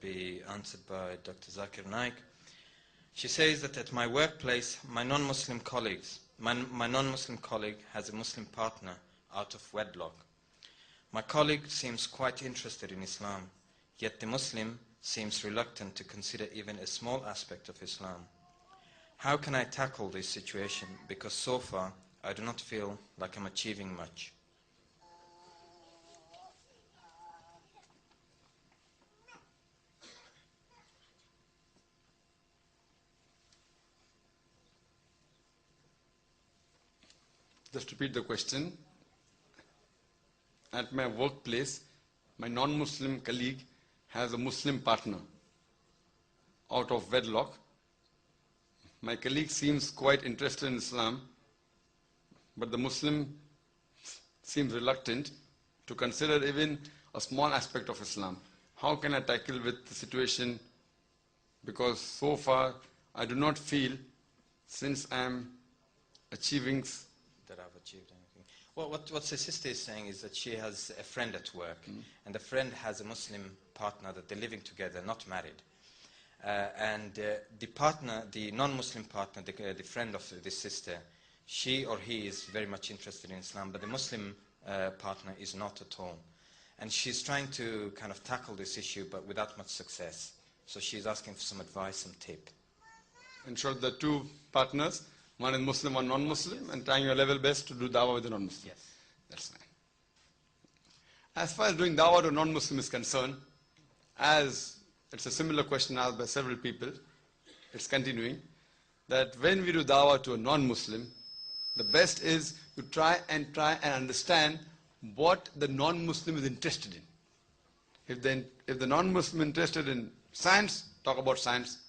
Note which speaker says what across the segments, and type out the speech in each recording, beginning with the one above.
Speaker 1: be answered by Dr. Zakir Naik. She says that at my workplace, my non-Muslim colleague has a Muslim partner out of wedlock. My colleague seems quite interested in Islam, yet the Muslim seems reluctant to consider even a small aspect of Islam. How can I tackle this situation? Because so far, I do not feel like I'm achieving much.
Speaker 2: Just repeat the question. At my workplace, my non-Muslim colleague has a Muslim partner out of wedlock. My colleague seems quite interested in Islam, but the Muslim seems reluctant to consider even a small aspect of Islam. How can I tackle with the situation? Because so far, I do not feel, since I am achieving
Speaker 1: that I've achieved anything. Well, what the sister is saying is that she has a friend at work, and the friend has a Muslim partner that they're living together, not married. The partner, the non-Muslim partner, the friend of this sister, she or he is very much interested in Islam, but the Muslim partner is not at all. And she's trying to kind of tackle this issue, but without much success. So she's asking for some advice, some tip.
Speaker 2: Ensure the two partners, one is Muslim, one non-Muslim, yes, and trying your level best to do dawah with the non-Muslim.
Speaker 1: Yes.
Speaker 2: That's fine. As far as doing dawah to non-Muslim is concerned, as it's a similar question asked by several people, it's continuing, that when we do dawah to a non-Muslim, the best is to try and understand what the non-Muslim is interested in. If the non-Muslim is interested in science, talk about science.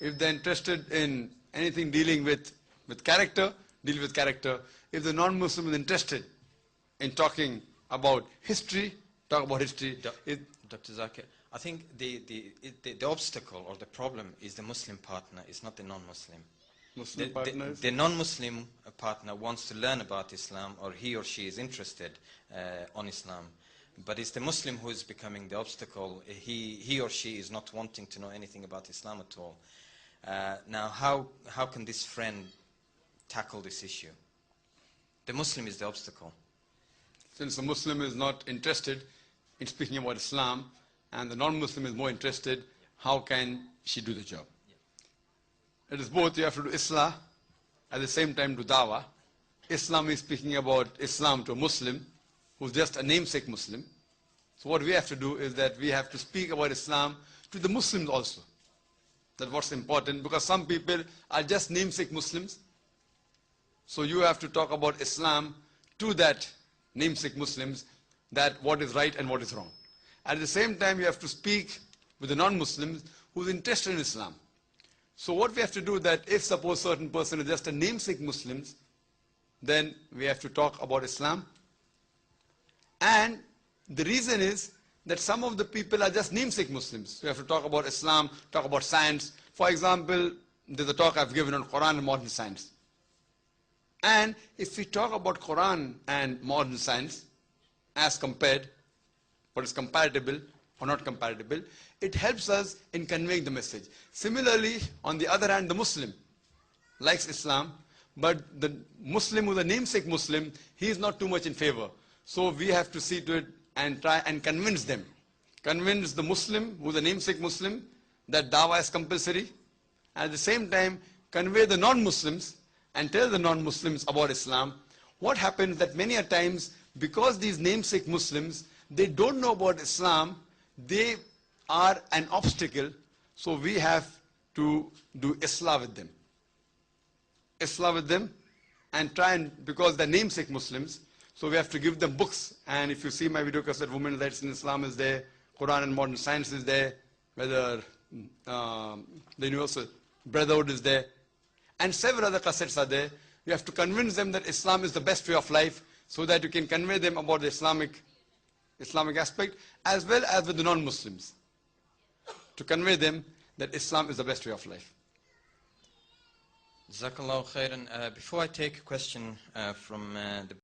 Speaker 2: If they're interested in anything dealing with character, deal with character. If the non-Muslim is interested in talking about history, talk about history.
Speaker 1: Dr. Zakir, I think the obstacle or the problem is the Muslim partner, it's not the non-Muslim. The non-Muslim partner wants to learn about Islam, or he or she is interested on Islam. But it's the Muslim who is becoming the obstacle. He or she is not wanting to know anything about Islam at all. Now, how can this friend tackle this issue? The Muslim is the obstacle.
Speaker 2: Since the Muslim is not interested in speaking about Islam, and the non-Muslim is more interested, how can she do the job? It is both. You have to do Islah, at the same time do dawah. Islam is speaking about Islam to a Muslim who's just a namesake Muslim. So what we have to do is that we have to speak about Islam to the Muslims also. That's what's important, because some people are just namesake Muslims. So you have to talk about Islam to that namesake Muslims, that what is right and what is wrong. At the same time, you have to speak with the non-Muslims who's interested in Islam. So what we have to do is that if suppose certain person is just a namesake Muslims, then we have to talk about Islam. And the reason is that some of the people are just namesake Muslims. We have to talk about Islam, talk about science. For example, there's a talk I've given on Qur'an and modern science. And if we talk about Qur'an and modern science as compared, what is comparable or not comparable, it helps us in conveying the message. Similarly, on the other hand, the Muslim likes Islam, but the Muslim who's a namesake Muslim, he is not too much in favor. So we have to see to it and try and convince them. Convince the Muslim who's a namesake Muslim that dawah is compulsory. And at the same time, convey the non-Muslims and tell the non-Muslims about Islam. What happens that many a times, because these namesake Muslims, they don't know about Islam, they are an obstacle. So we have to do Islah with them. Islah with them and try and, because they're namesake Muslims, so we have to give them books. And if you see my video cassette, Women's Rights in Islam is there, Quran and Modern Science is there, whether the Universal Brotherhood is there, and several other cassettes are there. You have to convince them that Islam is the best way of life, so that you can convey them about the Islamic aspect, as well as with the non-Muslims, to convey them that Islam is the best way of life.
Speaker 1: Jazakallahu khairan. Before I take a question from the